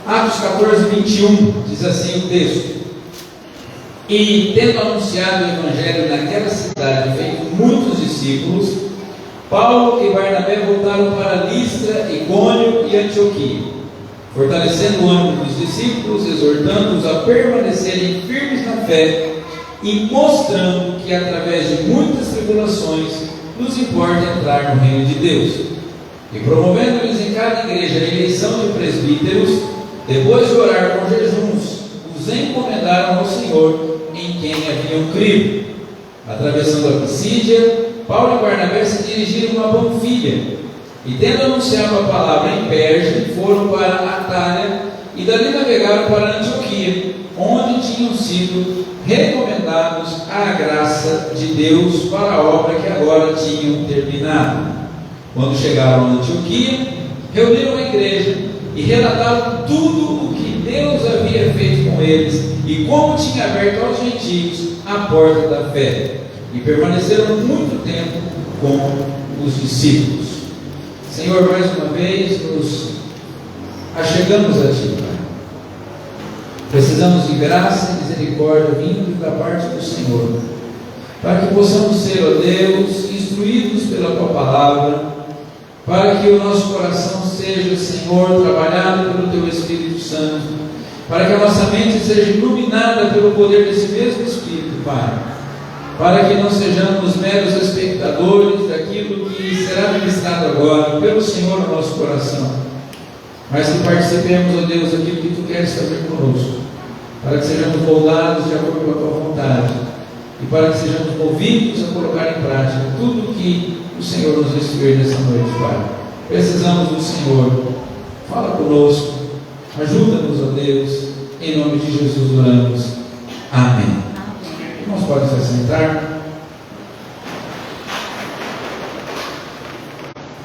Atos 14, 21, diz assim o texto: e tendo anunciado o Evangelho naquela cidade e feito muitos discípulos, Paulo e Barnabé voltaram para Listra, Icônio e Antioquia, fortalecendo o ânimo dos discípulos, exortando-os a permanecerem firmes na fé e mostrando que através de muitas tribulações nos importa entrar no reino de Deus. E promovendo-lhes em cada igreja a eleição de presbíteros, depois de orar com jejuns, os encomendaram ao Senhor em quem haviam crido. Atravessando a Pisídia, Paulo e Barnabé se dirigiram a Panfilha, e tendo anunciado a palavra em Perge, foram para Atália, e dali navegaram para Antioquia, onde tinham sido recomendados à graça de Deus para a obra que agora tinham terminado. Quando chegaram a Antioquia, reuniram a igreja e relataram tudo o que Deus havia feito com eles e como tinha aberto aos gentios a porta da fé, e permaneceram muito tempo com os discípulos. Senhor, mais uma vez nos achegamos a Ti, Pai. Precisamos de graça e misericórdia vindo da parte do Senhor, para que possamos ser, ó Deus, instruídos pela Tua palavra, para que o nosso coração seja, Senhor, trabalhado pelo Teu Espírito Santo, para que a nossa mente seja iluminada pelo poder desse mesmo Espírito, Pai, para que não sejamos meros espectadores daquilo que será ministrado agora pelo Senhor no nosso coração, mas que participemos, ó Deus, daquilo que Tu queres fazer conosco, para que sejamos moldados de acordo com a Tua vontade e para que sejamos movidos a colocar em prática tudo o que o Senhor nos instruir nessa noite, Pai. Precisamos do Senhor. Fala conosco, ajuda-nos, ó Deus, em nome de Jesus oramos. Amém. Irmãos, podem se assentar.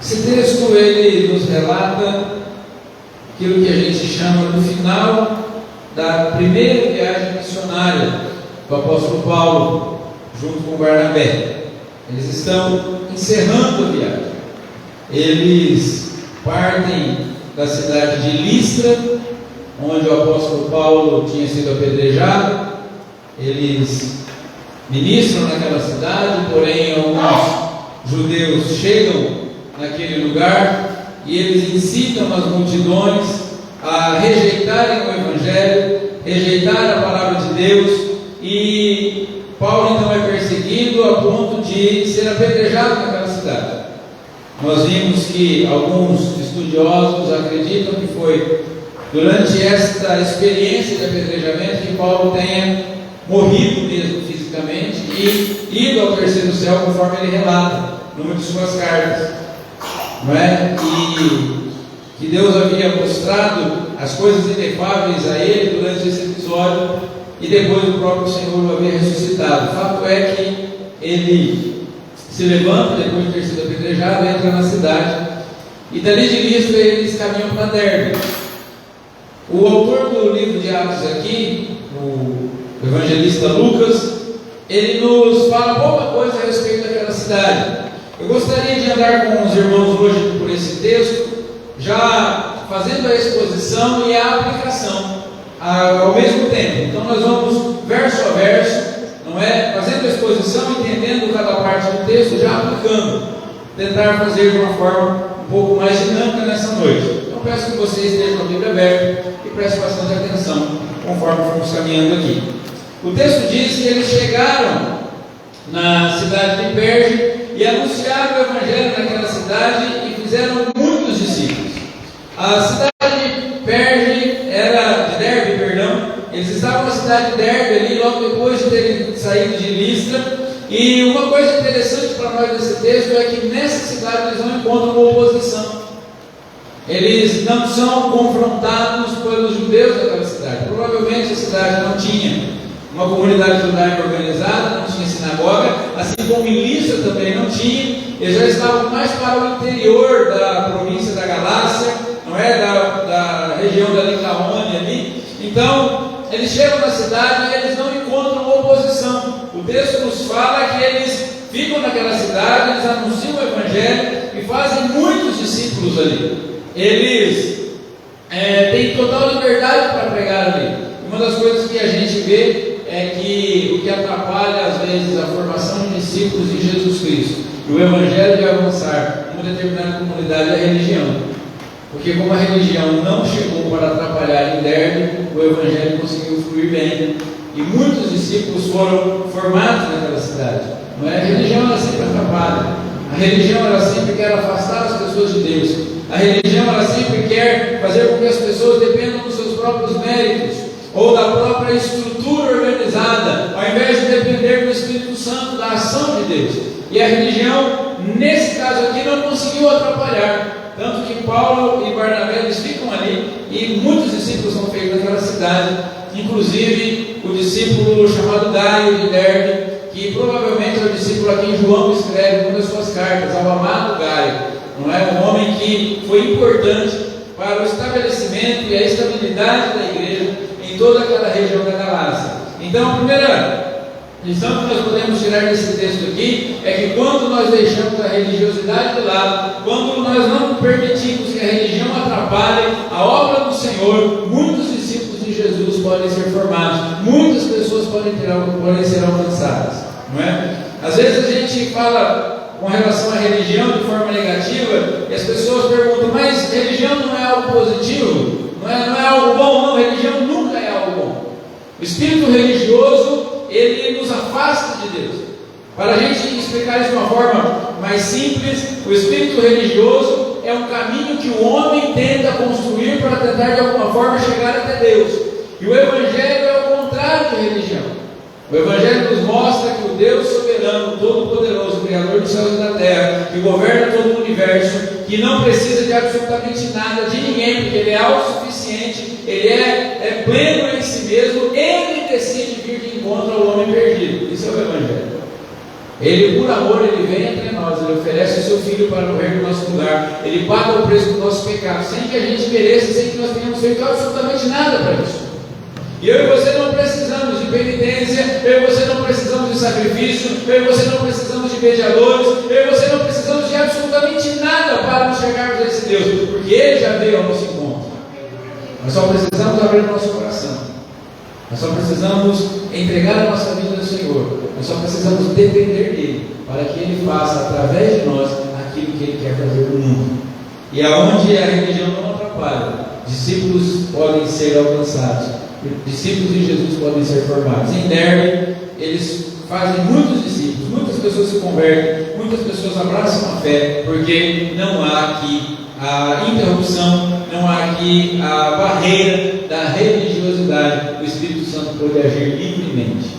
Esse texto, ele nos relata aquilo que a gente chama do final da primeira viagem missionária do apóstolo Paulo, junto com Barnabé. Eles estão encerrando a viagem. Eles partem da cidade de Listra, onde o apóstolo Paulo tinha sido apedrejado. Eles ministram naquela cidade, porém alguns judeus chegam naquele lugar e eles incitam as multidões a rejeitarem o Evangelho, rejeitar a palavra de Deus, e Paulo então é perseguido a ponto de ser apedrejado naquela cidade. Nós vimos que alguns estudiosos acreditam que foi durante esta experiência de apedrejamento que Paulo tenha morrido mesmo fisicamente e ido ao terceiro céu, conforme ele relata numa de suas cartas, não é? E que Deus havia mostrado as coisas inefáveis a ele durante esse episódio, e depois o próprio Senhor o havia ressuscitado. O fato é que ele se levanta depois de ter sido apedrejado, entra na cidade, e dali de Listra eles caminham para Derbe. O autor do livro de Atos aqui, o evangelista Lucas, ele nos fala pouca coisa a respeito daquela cidade. Eu gostaria de andar com os irmãos hoje por esse texto, já fazendo a exposição e a aplicação ao mesmo tempo. Então nós vamos verso a verso, não é? Fazendo a exposição, entendendo cada parte do texto, já aplicando, tentar fazer de uma forma um pouco mais dinâmica nessa noite. Então peço que vocês estejam com a Bíblia aberta e prestem bastante atenção conforme vamos caminhando aqui. O texto diz que eles chegaram na cidade de Perge e anunciaram o Evangelho naquela cidade e fizeram muitos discípulos. A cidade de Perge era de Derbe, perdão. Eles estavam na cidade de Derbe ali logo depois de terem saído de Listra. E uma coisa interessante para nós nesse texto é que nessa cidade eles não encontram oposição. Eles não são confrontados pelos judeus daquela cidade. Provavelmente a cidade não tinha uma comunidade judaica organizada, não tinha sinagoga, assim como em Listra também não tinha. Eles já estavam mais para o interior da província da Galácia, não é? Da região da Licaônia ali. Então, eles chegam na cidade e eles não encontram oposição. O texto nos fala que eles ficam naquela cidade, eles anunciam o Evangelho e fazem muitos discípulos ali. Eles têm total total liberdade para pregar ali. Uma das coisas que a gente vê é que o que atrapalha às vezes a formação de discípulos de Jesus Cristo e o evangelho de avançar em uma determinada comunidade é a religião. Porque como a religião não chegou para atrapalhar em Derbe, o evangelho conseguiu fluir bem. E muitos discípulos foram formados naquela cidade. Não é? A religião ela sempre atrapalha. A religião ela sempre quer afastar as pessoas de Deus. A religião ela sempre quer fazer com que as pessoas dependam dos seus próprios méritos ou da própria estrutura organizada, ao invés de depender do Espírito Santo, da ação de Deus. E a religião, nesse caso aqui, não conseguiu atrapalhar. Tanto que Paulo e Barnabé eles ficam ali e muitos discípulos são feitos naquela cidade, inclusive o discípulo chamado Gaio de Derbe, que provavelmente é o discípulo a quem João escreve uma das suas cartas, ao amado Gaio. Não é? Um homem que foi importante para o estabelecimento e a estabilidade da igreja em toda aquela região da Galácia. Então, a primeira lição que nós podemos tirar desse texto aqui é que quando nós deixamos a religiosidade de lado, quando nós não permitimos que a religião atrapalhe a obra do Senhor, muitos discípulos de Jesus podem ser formados, muitas pessoas podem ser alcançadas, não é? Às vezes a gente fala com relação à religião de forma negativa e as pessoas perguntam, mas religião não é algo positivo? Não é algo bom? Não, religião nunca é algo bom. O espírito religioso ele nos afasta de Deus. Para a gente explicar isso de uma forma mais simples, o espírito religioso é um caminho que o homem tenta construir para tentar de alguma forma chegar até Deus. E o Evangelho é o contrário de religião. O Evangelho nos mostra que o Deus soberano, todo-poderoso, Criador dos céus e da terra, que governa todo o universo, que não precisa de absolutamente nada de ninguém, porque Ele é autossuficiente, Ele é pleno em si mesmo, Ele decide vir de encontro ao homem perdido. Isso é o Evangelho. Ele, por amor, Ele vem entre nós, Ele oferece o seu Filho para morrer no nosso lugar, Ele paga o preço do nosso pecado, sem que a gente mereça, sem que nós tenhamos feito absolutamente nada para isso. E eu e você não precisamos de penitência, eu e você não precisamos de sacrifício, eu e você não precisamos de mediadores, eu e você não precisamos de absolutamente nada para nos chegarmos a esse Deus, porque Ele já veio ao nosso encontro. Nós só precisamos abrir o nosso coração, nós só precisamos entregar a nossa vida ao Senhor, nós só precisamos depender dEle, para que Ele faça através de nós aquilo que Ele quer fazer no mundo. E aonde a religião não atrapalha, discípulos podem ser alcançados. Discípulos de Jesus podem ser formados. Em Derbe, eles fazem muitos discípulos, muitas pessoas se convertem, muitas pessoas abraçam a fé, porque não há aqui a interrupção, não há aqui a barreira da religiosidade. O Espírito Santo pode agir livremente.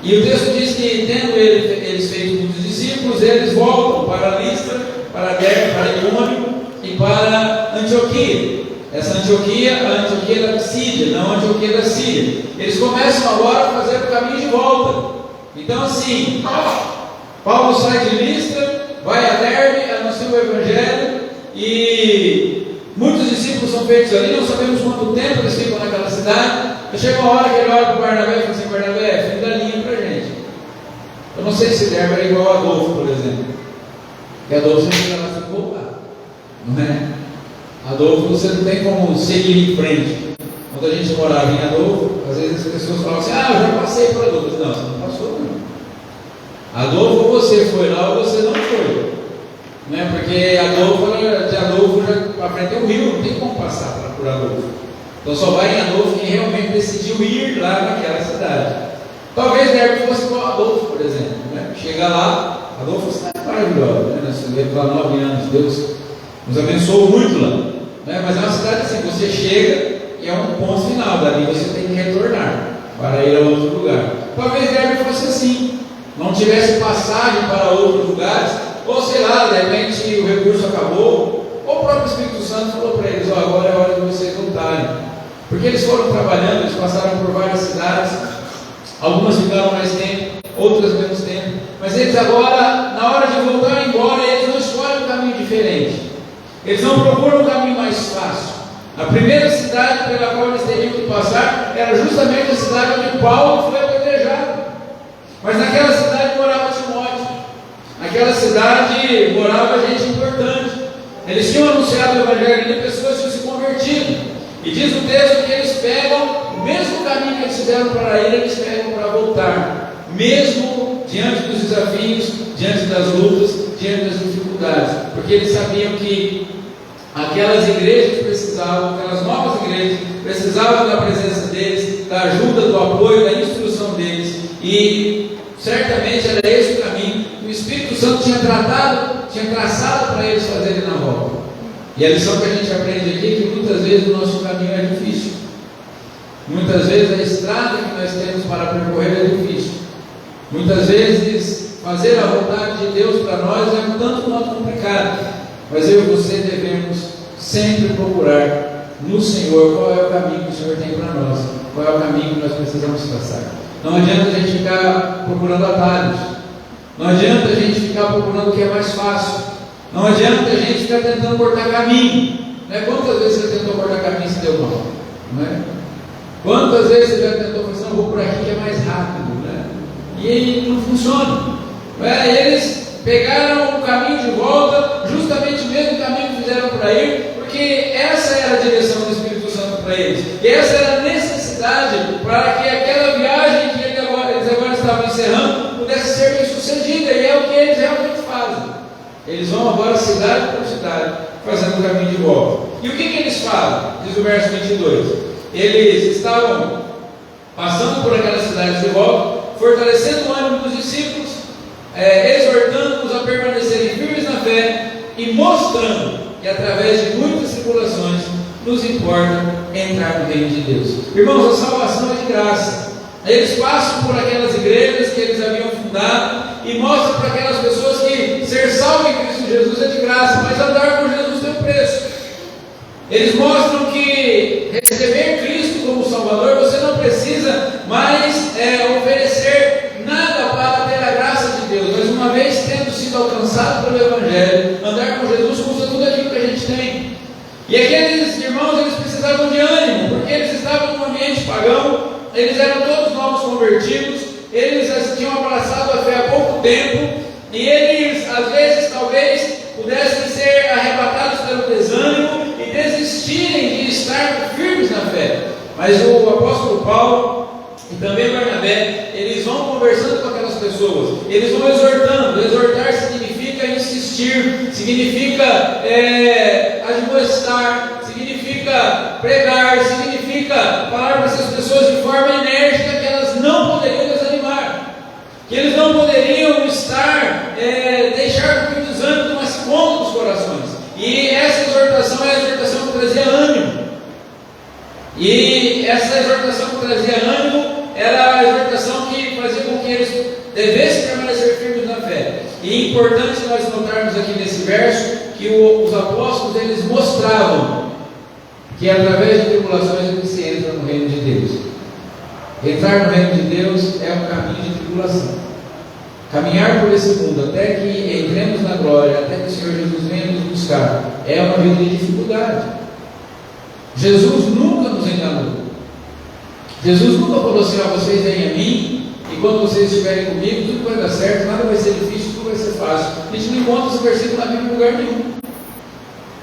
E o texto diz que, tendo eles feito muitos discípulos, eles voltam para Listra, para Derbe, para Icônio e para Antioquia. Essa Antioquia, a Antioquia da Psídia, não a Antioquia da Síria. Eles começam agora a fazer o caminho de volta. Então assim, Paulo sai de Listra, vai a Derbe, anuncia o Evangelho, e muitos discípulos são feitos ali, não sabemos quanto tempo eles ficam naquela cidade. Chega uma hora que ele olha para o Barnabé e fala assim, Barnabé, fim da linha para a gente. Eu não sei se Derbe era igual a Adolfo, por exemplo. Porque Adolfo sempre era assim, voltar, não é? Adolfo, você não tem como seguir em frente. Quando a gente morava em Adolfo, às vezes as pessoas falavam assim, eu já passei por Adolfo. Não, você não passou não. Adolfo, você foi lá ou você não foi, né? Porque de Adolfo já para frente é um rio, não tem como passar por Adolfo. Então só vai em Adolfo quem realmente decidiu ir lá naquela cidade. Talvez Derbe fosse igual a Adolfo, por exemplo, né? Chega lá, Adolfo é uma cidade maravilhosa, né? Nós vivemos lá 9 anos, Deus nos abençoou muito lá, né? Mas é uma cidade assim, você chega e é um ponto final, dali você tem que retornar para ir a outro lugar. Talvez Derbe fosse assim, não tivesse passagem para outros lugares, ou sei lá, de repente o recurso acabou, ou o próprio Espírito Santo falou para eles, agora é hora de vocês voltarem, porque eles foram trabalhando, eles passaram por várias cidades, algumas ficaram mais tempo, outras menos tempo, mas eles agora, na hora de voltar embora, eles não escolhem um caminho diferente. Eles não procuram um caminho mais fácil. A primeira cidade pela qual eles teriam que passar era justamente a cidade onde Paulo foi apedrejado. Mas naquela cidade morava Timóteo. Naquela cidade morava gente importante. Eles tinham anunciado o Evangelho e pessoas tinham se convertido. E diz o texto que eles pegam o mesmo caminho que eles fizeram para ir, eles pegam para voltar, mesmo diante dos desafios, diante das lutas, diante das dificuldades, porque eles sabiam que aquelas igrejas precisavam, aquelas novas igrejas precisavam da presença deles, da ajuda, do apoio, da instrução deles, e certamente era esse o caminho que o Espírito Santo tinha traçado para eles fazerem na volta. E a lição que a gente aprende aqui é que muitas vezes o nosso caminho é difícil, muitas vezes a estrada que nós temos para percorrer é difícil, muitas vezes fazer a vontade de Deus para nós é um tanto quanto complicado, mas eu e você devemos sempre procurar no Senhor qual é o caminho que o Senhor tem para nós, qual é o caminho que nós precisamos traçar. Não adianta a gente ficar procurando atalhos, não adianta a gente ficar procurando o que é mais fácil, não adianta a gente ficar tentando cortar caminho, né? Quantas vezes você tentou cortar caminho e se deu mal? Não é? Quantas vezes você já tentou pensar, vou por aqui que é mais rápido, né? E aí não funciona, não é? Eles pegaram o caminho de volta, justamente o mesmo caminho que fizeram para ir, porque essa era a direção do Espírito Santo para eles, e essa era a necessidade para que aquela viagem que eles agora estavam encerrando pudesse ser bem sucedida, e é o que eles realmente fazem. Eles vão agora cidade por cidade, fazendo o caminho de volta. E o que eles fazem? Diz o verso 22. Eles estavam passando por aquelas cidades de volta, fortalecendo o ânimo dos discípulos, exortando-os a permanecerem firmes na fé e mostrando que através de muitas tribulações nos importa entrar no reino de Deus. Irmãos, a salvação é de graça. Eles passam por aquelas igrejas que eles haviam fundado e mostram para aquelas pessoas que ser salvo em Cristo Jesus é de graça, mas andar com Jesus tem um preço. Eles mostram que receber Cristo como Salvador, você não precisa mais oferecer nada para ter a graça de Deus, mas uma vez tendo sido alcançado pelo Evangelho, andar com Jesus custa tudo aquilo que a gente tem. E aqueles irmãos, eles precisavam de ânimo, porque eles estavam num ambiente pagão, eles eram todos novos convertidos, eles tinham abraçado a fé há pouco tempo, e eles, às vezes, talvez, pudessem ser arrebatados pelo desânimo e desistirem de estar firmes na fé. Mas o apóstolo Paulo e também Barnabé, eles vão conversando com aquelas pessoas, eles vão exortando. Exortar significa insistir, significa admoestar, significa pregar, significa falar para essas pessoas de forma enérgica que elas não poderiam desanimar, que eles não poderiam deixar com que o desânimo tomasse conta dos corações. E essa exortação é a exortação que trazia ânimo. E essa exortação que trazia ânimo era a exortação que fazia com que eles devessem permanecer firmes na fé. E é importante nós notarmos aqui nesse verso que os apóstolos, eles mostravam que através de tribulações que se entra no reino de Deus. Entrar no reino de Deus é um caminho de tribulação. Caminhar por esse mundo até que entremos na glória, até que o Senhor Jesus venha nos buscar, é uma vida de dificuldade. Jesus nunca nos enganou. Jesus nunca falou assim: vocês vêm a mim, e quando vocês estiverem comigo, tudo vai dar certo, nada vai ser difícil, tudo vai ser fácil. A gente não encontra esse versículo na Bíblia em lugar nenhum.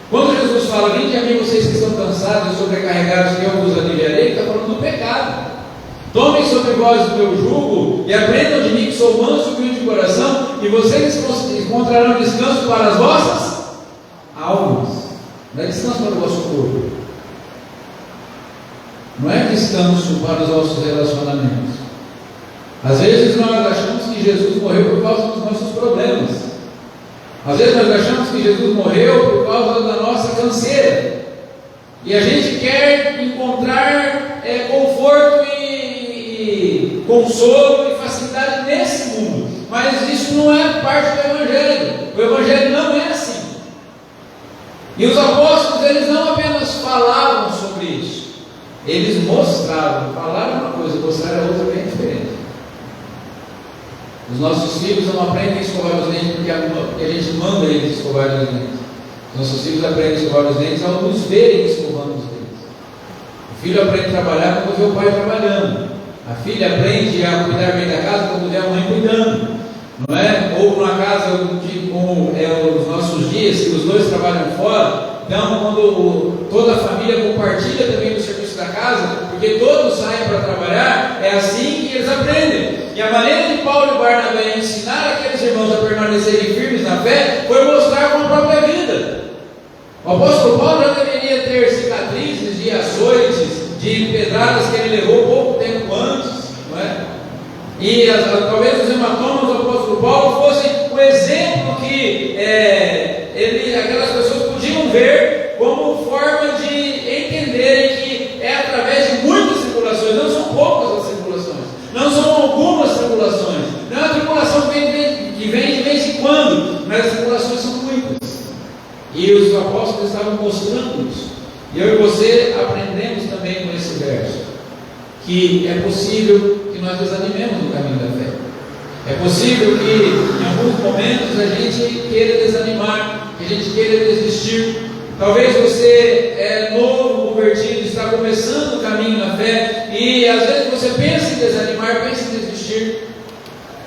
Quando Jesus fala: vinde a mim vocês que estão cansados e sobrecarregados, que eu vos aliviarei, ele está falando do pecado. Tomem sobre vós o meu jugo e aprendam de mim, que sou manso e humilde de coração, e vocês encontrarão descanso para as vossas almas. Não é descanso para o vosso corpo, não é descanso para os nossos relacionamentos. Às vezes nós achamos que Jesus morreu por causa dos nossos problemas. Às vezes nós achamos que Jesus morreu por causa da nossa canseira. E a gente quer encontrar conforto e consolo e facilidade nesse mundo. Mas isso não é parte do Evangelho. O Evangelho não é assim. E os apóstolos, eles não apenas falavam sobre isso, eles mostravam. Falar uma coisa, mostrar a outra bem diferente. Os nossos filhos não aprendem a escovar os dentes porque a gente manda eles escovar os dentes. Os nossos filhos aprendem a escovar os dentes ao nos verem escovando os dentes. O filho aprende a trabalhar quando vê o pai trabalhando. A filha aprende a cuidar bem da casa quando vê a mãe cuidando. Não é? Ou numa casa como os nossos dias, que os dois trabalham fora, então quando toda a família compartilha também dos casa, porque todos saem para trabalhar, é assim que eles aprendem. E a maneira de Paulo e Barnabé ensinar aqueles irmãos a permanecerem firmes na fé foi mostrar com a própria vida. O apóstolo Paulo já deveria ter cicatrizes de açoites, de pedradas que ele levou pouco tempo antes, não é? E talvez os hematomas do apóstolo Paulo fossem o exemplo que aquelas pessoas podiam ver como forma de entenderem que é através de muitas tribulações, não são poucas as tribulações, não são algumas tribulações, não é uma tribulação que vem de vez em quando, mas as tribulações são muitas. E os apóstolos estavam mostrando isso. E eu e você aprendemos também com esse verso que é possível que nós desanimemos no caminho da fé. É possível que em alguns momentos a gente queira desanimar, que a gente queira desistir. Talvez você é novo, convertido, está começando o caminho na fé e às vezes você pensa em desanimar, pensa em desistir.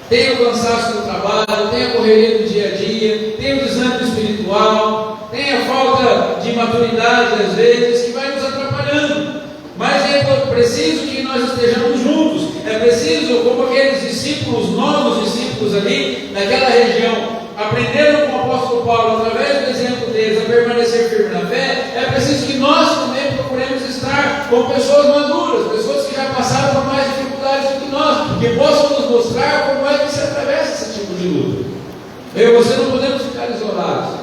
Tem o cansaço do trabalho, tem a correria do dia a dia, tem o desânimo espiritual, tem a falta de maturidade às vezes que vai nos atrapalhando. Mas é preciso que nós estejamos juntos. É preciso, como aqueles discípulos, novos discípulos ali naquela região, aprenderam com o apóstolo Paulo, através do exemplo deles, a permanecer firme na fé. É preciso que nós também procuremos estar com pessoas maduras, pessoas que já passaram por mais dificuldades do que nós, que possam nos mostrar como é que se atravessa esse tipo de luta. Eu e você não podemos ficar isolados,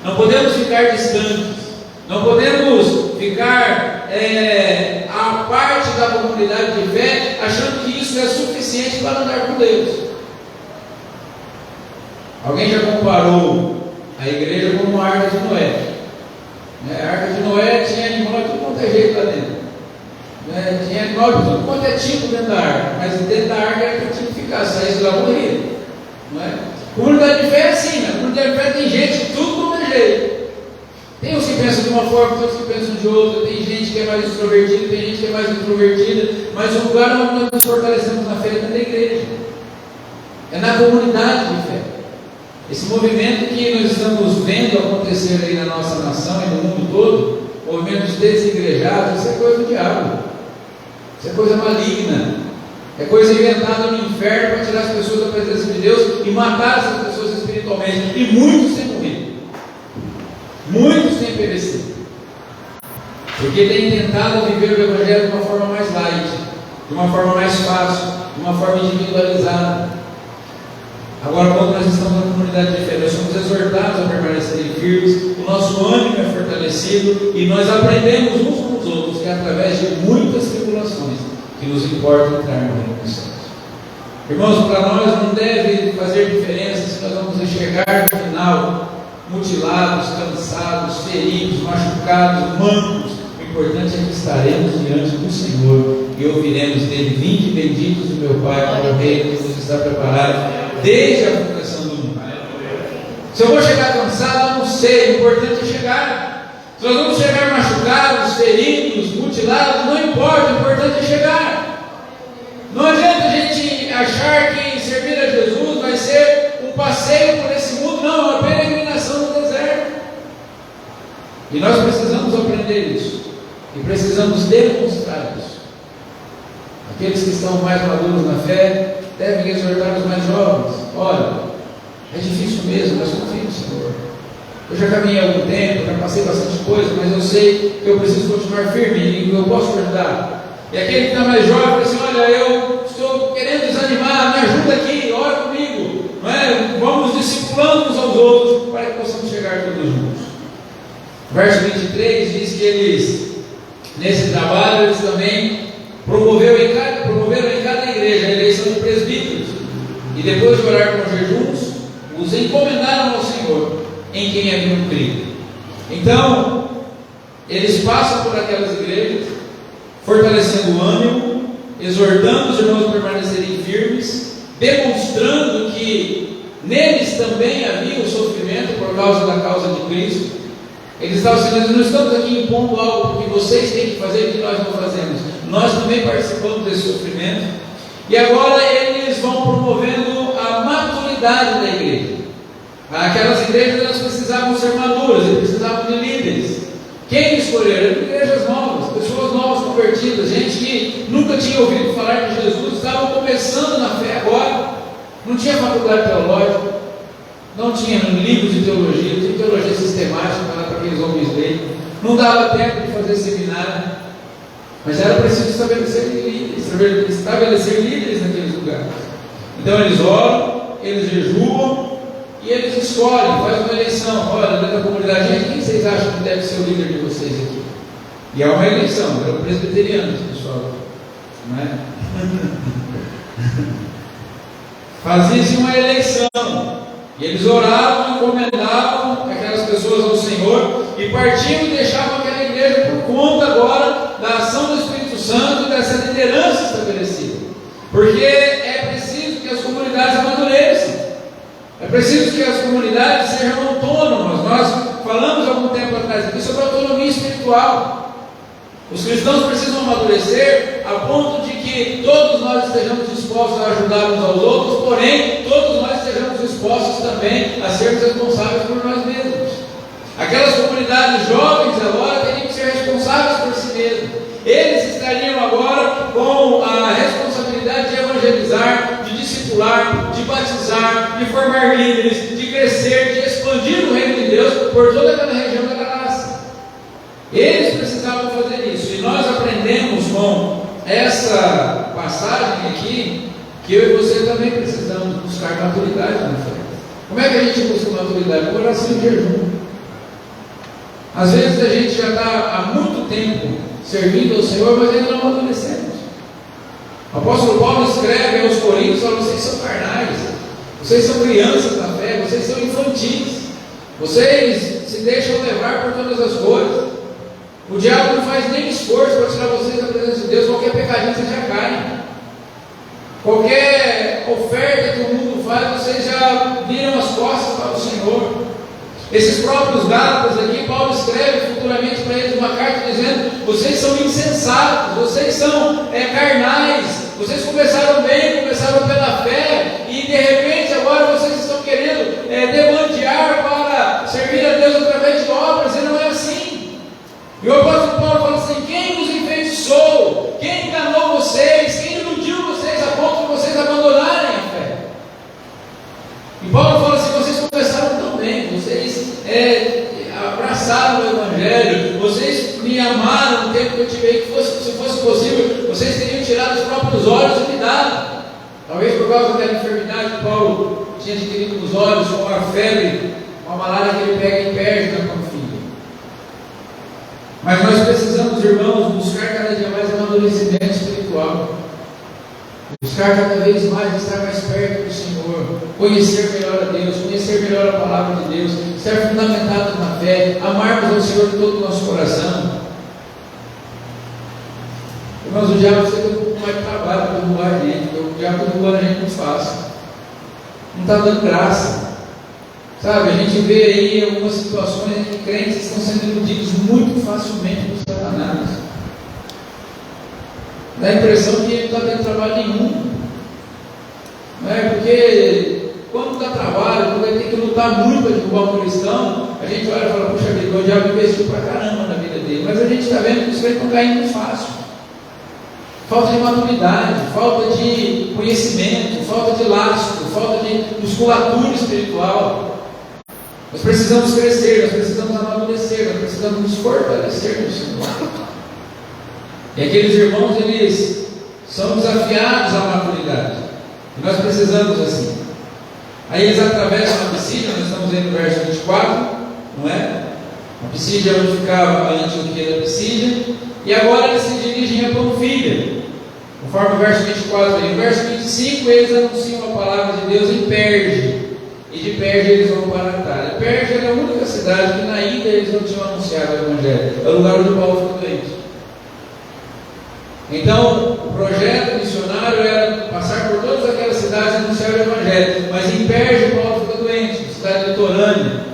não podemos ficar distantes, não podemos ficar à parte da comunidade de fé, achando que isso é suficiente para andar com Deus. Alguém já comparou a igreja com uma arca de Noé? A arca de Noé tinha animal de tudo quanto é jeito lá dentro. Tinha animal de tudo quanto é tipo dentro da arca, mas dentro da arca era para tipificar, saísse lá morrer. Não é? Comunidade de fé é assim, né? Comunidade de fé tem gente de tudo quanto é jeito. Tem uns que pensam de uma forma, tem outros que pensam de outra, tem gente que é mais extrovertida, tem gente que é mais introvertida, mas o lugar onde nós nos fortalecemos na fé é dentro da igreja, é na comunidade de fé. Esse movimento que nós estamos vendo acontecer aí na nossa nação e no mundo todo, movimentos desigrejados, isso é coisa do diabo, isso é coisa maligna, é coisa inventada no inferno para tirar as pessoas da presença de Deus e matar essas pessoas espiritualmente, e muitos têm morrido. Muitos têm perecido, porque têm tentado viver o Evangelho de uma forma mais light, de uma forma mais fácil, de uma forma individualizada. Agora, quando nós estamos na comunidade de fé, nós somos exortados a permanecerem firmes, o nosso ânimo é fortalecido e nós aprendemos uns com os outros que é através de muitas tribulações que nos importa entrar no reino dos céus. Irmãos, para nós não deve fazer diferença se nós vamos enxergar no final mutilados, cansados, feridos, machucados, mancos. O importante é que estaremos diante do Senhor e ouviremos dele: vinde benditos do meu Pai, para o reino que nos está preparado desde a fundação do mundo. Se eu vou chegar cansado, eu não sei, o importante é chegar. Se nós vamos chegar machucados, feridos, mutilados, não importa, o importante é chegar. Não adianta a gente achar que servir a Jesus vai ser um passeio por esse mundo, não, é uma peregrinação no deserto. E nós precisamos aprender isso, e precisamos demonstrar isso. Aqueles que estão mais maduros na fé devem exortar os mais jovens: olha, é difícil mesmo, mas confio no Senhor. Eu já caminhei há algum tempo, já passei bastante coisa, mas eu sei que eu preciso continuar firme e eu posso te ajudar. E aquele que está mais jovem fala assim: olha, eu estou querendo desanimar, me ajuda aqui, ora comigo, não é? Vamos discipulando uns aos outros para que possamos chegar todos juntos. Verso 23 diz que eles, nesse trabalho, eles também promoveram em cada igreja a eleição de presbíteros, e depois de orar com jejuns, os encomendaram ao Senhor, em quem haviam crido. Então, eles passam por aquelas igrejas, fortalecendo o ânimo, exortando os irmãos a permanecerem firmes, demonstrando que neles também havia o sofrimento por causa da causa de Cristo. Eles estavam dizendo: não estamos aqui impondo algo que vocês têm que fazer que nós não fazemos, nós também participamos desse sofrimento. E agora eles vão promovendo a maturidade da igreja. Aquelas igrejas, elas precisavam ser maduras, eles precisavam de líderes. Quem escolheram? Igrejas novas, pessoas novas convertidas, gente que nunca tinha ouvido falar de Jesus, estavam começando na fé agora, não tinha faculdade teológica, não tinha livros de teologia, não tinha teologia sistemática para aqueles homens dele, não dava tempo de fazer seminário, mas era preciso estabelecer líderes naqueles lugares. Então eles oram, eles jejuam e eles escolhem, fazem uma eleição. Olha, dentro da comunidade, gente, quem vocês acham que deve ser o líder de vocês aqui? E é uma eleição, eram presbiterianos, pessoal, não é? Fazia-se uma eleição, e eles oravam, encomendavam aquelas pessoas ao Senhor, e partiam e deixavam aquela igreja por conta agora da ação do Espírito Santo e dessa liderança estabelecida. Porque é preciso que as comunidades amadureçam, é preciso que as comunidades sejam autônomas. Nós falamos há algum tempo atrás aqui sobre autonomia espiritual. Os cristãos precisam amadurecer a ponto de que todos nós estejamos dispostos a ajudar uns aos outros, porém, todos nós estejamos dispostos também a sermos responsáveis por nós mesmos. Aquelas comunidades jovens agora teriam que ser responsáveis por si mesmos. Eles estariam agora com a responsabilidade de evangelizar, de discipular, de batizar, de formar líderes, de crescer, de expandir o reino de Deus por toda aquela região da galáxia. Eles precisavam fazer isso, e nós aprendemos com essa passagem aqui que eu e você também precisamos buscar maturidade na fé. Como é que a gente busca maturidade? Com oração e jejum. Às vezes a gente já está há muito tempo servindo ao Senhor, mas ainda não amadurecemos. O apóstolo Paulo escreve aos Coríntios: fala, vocês são carnais, vocês são crianças na fé, vocês são infantis, vocês se deixam levar por todas as coisas. O diabo não faz nem esforço para tirar vocês da presença de Deus. Qualquer pecadinho vocês já caem. Qualquer oferta que o mundo faz, vocês já viram as costas para o Senhor. Esses próprios Gálatas aqui, Paulo escreve futuramente para eles uma carta dizendo: vocês são insensatos, vocês são carnais, vocês começaram bem, começaram pela fé, e de repente agora vocês estão querendo debandear para servir a Deus através de obras, e não é assim. E o apóstolo Paulo fala assim: quem os enfeitiçou? Quem enganou vocês? Quem iludiu vocês a ponto de vocês abandonarem a fé? E Paulo fala assim: vocês começaram tão bem, vocês abraçaram o Evangelho, vocês me amaram no tempo que eu tive aí, que se fosse possível, vocês teriam tirado os próprios olhos e me dado. Talvez por causa daquela enfermidade que Paulo tinha adquirido nos olhos, com a febre, com a malária que ele pega e perde na confia. Mas nós precisamos, irmãos, buscar cada dia mais amadurecimento espiritual, buscar cada vez mais estar mais perto do Senhor, conhecer melhor a Deus, conhecer melhor a palavra de Deus, estar fundamentados na fé, amarmos ao Senhor de todo o nosso coração. Irmãos, o diabo precisa ter um pouco mais de trabalho para derrubar a gente, porque o diabo está derrubando a gente muito fácil, não está dando graça. Sabe, a gente vê aí algumas situações em que crentes estão sendo iludidos muito facilmente por Satanás. Dá a impressão que ele não está tendo trabalho nenhum. Não é? Porque quando dá trabalho, quando ele tem que lutar muito para derrubar um cristão, a gente olha e fala: puxa vida, o diabo investiu pra caramba na vida dele. Mas a gente está vendo que os crentes estão caindo muito fácil. Falta de maturidade, falta de conhecimento, falta de lastro, falta de musculatura espiritual. Nós precisamos crescer, nós precisamos amadurecer, nós precisamos nos fortalecer no Senhor. E aqueles irmãos, eles são desafiados à maturidade. E nós precisamos assim. Aí eles atravessam a Pisídia, nós estamos aí no verso 24, não é? A Pisídia é onde ficava a Antioquia da Pisídia. E agora eles se dirigem a Panfilha, conforme o verso 24 aí. No verso 25 eles anunciam a palavra de Deus em Perge. E de Perge eles vão para a Itália. Perge era a única cidade que na ida eles não tinham anunciado o Evangelho. É o lugar onde Paulo ficou doente. Então, o projeto missionário era passar por todas aquelas cidades e anunciar o Evangelho. Mas em Perge Paulo ficou doente, cidade litorânea,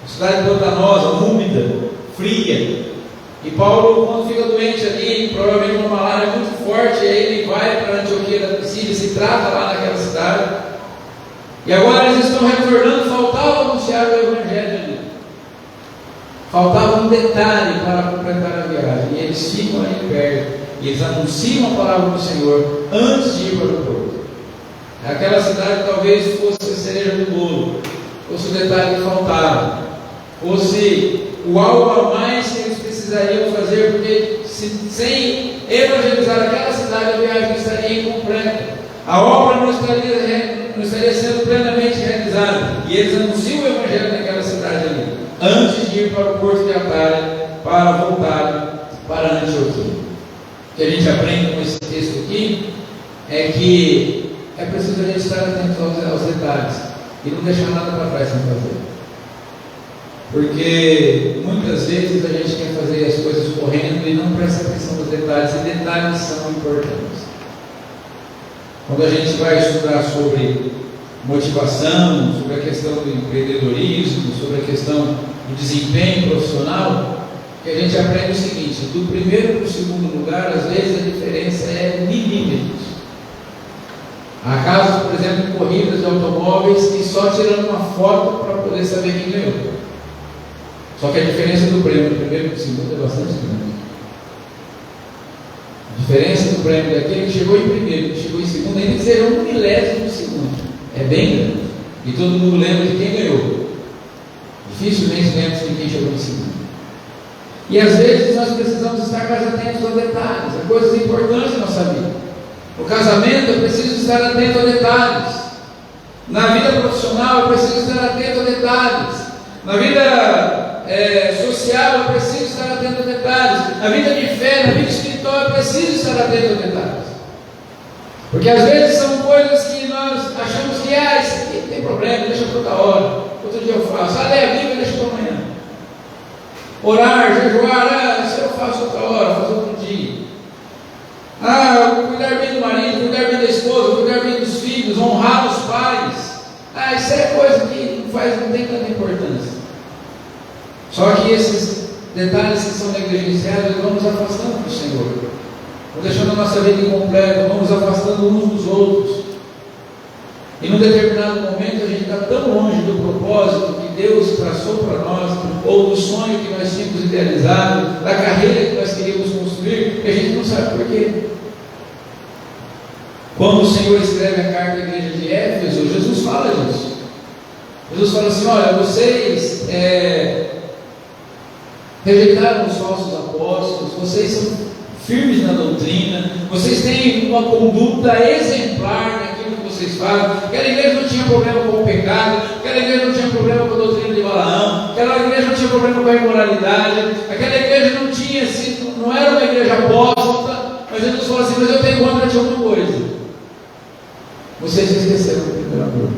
cidade pantanosa, úmida, fria. E Paulo, quando fica doente ali, provavelmente uma malária muito forte, aí ele vai para a Antioquia da Pisídia, se trata lá naquela cidade. E agora eles estão retornando, faltava anunciar o Evangelho ali. Faltava um detalhe para completar a viagem, e eles ficam ali perto, e eles anunciam a palavra do Senhor antes de ir para o porto. Aquela cidade talvez fosse a cereja do bolo, fosse o detalhe que faltava, fosse o algo a mais que eles precisariam fazer, porque sem evangelizar aquela cidade, a viagem estaria incompleta, a obra não estaria sendo plenamente realizada, e eles anunciam o evangelho naquela cidade ali, antes de ir para o porto de Atalha, para voltar para Antioquia. O que a gente aprende com esse texto aqui é que é preciso a gente estar atento aos detalhes e não deixar nada para trás sem fazer. Porque muitas vezes a gente quer fazer as coisas correndo e não presta atenção nos detalhes, e detalhes são importantes. Quando a gente vai estudar sobre motivação, sobre a questão do empreendedorismo, sobre a questão do desempenho profissional, que a gente aprende o seguinte: do primeiro para o segundo lugar, às vezes a diferença é milímetros. Há casos, por exemplo, de corridas de automóveis que só tirando uma foto para poder saber quem ganhou. Só que a diferença do prêmio do primeiro para o segundo é bastante grande. A diferença do prêmio daquele que chegou em primeiro, que chegou em segundo, ainda que seja 1/1000 de segundo. É bem grande. E todo mundo lembra de quem ganhou. Dificilmente lembra de quem chegou em segundo. E às vezes nós precisamos estar mais atentos aos detalhes, a coisas importantes na nossa vida. No casamento eu preciso estar atento a detalhes. Na vida profissional eu preciso estar atento a detalhes. Na vida social eu preciso estar atento a detalhes. Na vida de fé, na vida espiritual eu preciso estar atento a detalhes. Porque às vezes são coisas que nós achamos que isso aqui não tem problema, deixa para outra hora. Outro dia eu faço, ler a Bíblia, deixa para amanhã. Orar, jejuar, isso eu faço outra hora, faço outro dia. Cuidar bem do marido, cuidar bem da esposa, cuidar bem dos filhos, honrar os pais. Isso é coisa que não tem tanta importância. Só que esses detalhes que são negligenciados vão nos afastando do Senhor, vão deixando a nossa vida incompleta, vão nos afastando uns dos outros. E num determinado momento a gente está tão longe do propósito que Deus traçou para nós, ou do sonho que nós tínhamos idealizado, da carreira que nós queríamos construir, que a gente não sabe por quê. Quando o Senhor escreve a carta à igreja de Éfeso, Jesus fala disso. Jesus fala assim: olha, vocês rejeitaram os falsos apóstolos, vocês são firmes na doutrina, vocês têm uma conduta exemplar naquilo que vocês fazem. Aquela igreja não tinha problema com o pecado, aquela igreja não tinha problema com a doutrina de Balaão, aquela igreja não tinha problema com a imoralidade, aquela igreja não era uma igreja apóstata. Mas Jesus falou assim: mas eu tenho contra de alguma coisa. Vocês se esqueceram do primeiro amor.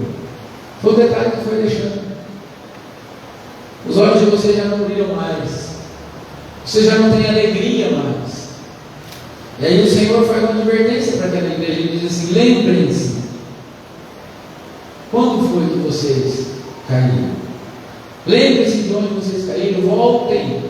Foi o detalhe que foi deixando. Os olhos de vocês já não brilham mais. Vocês já não têm alegria mais. E aí o Senhor faz uma advertência para aquela igreja e diz assim: lembrem-se, quando foi que vocês caíram? Lembrem-se de onde vocês caíram, voltem.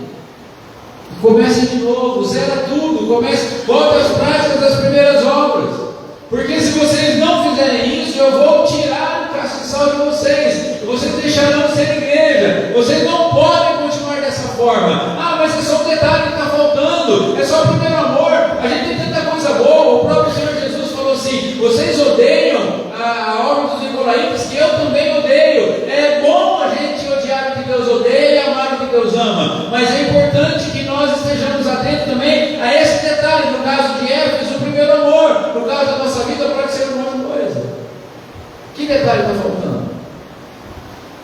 E comecem de novo, zera tudo, voltem às práticas das primeiras obras. Porque se vocês não fizerem isso, eu vou tirar o castiçal de vocês. Vocês deixarão de ser igreja. Vocês não podem continuar dessa forma. Mas é só um detalhe que está faltando. É só o primeiro amor. A gente tem tanta coisa boa. O próprio Senhor Jesus falou assim: vocês odeiam a obra dos nicolaítas, que eu também odeio. É bom a gente odiar o que Deus odeia e amar o que Deus ama. Mas é importante que nós estejamos atentos também a esse detalhe. No caso de Éfeso, o primeiro amor. No caso da nossa vida, pode ser uma outra coisa. Que detalhe está faltando?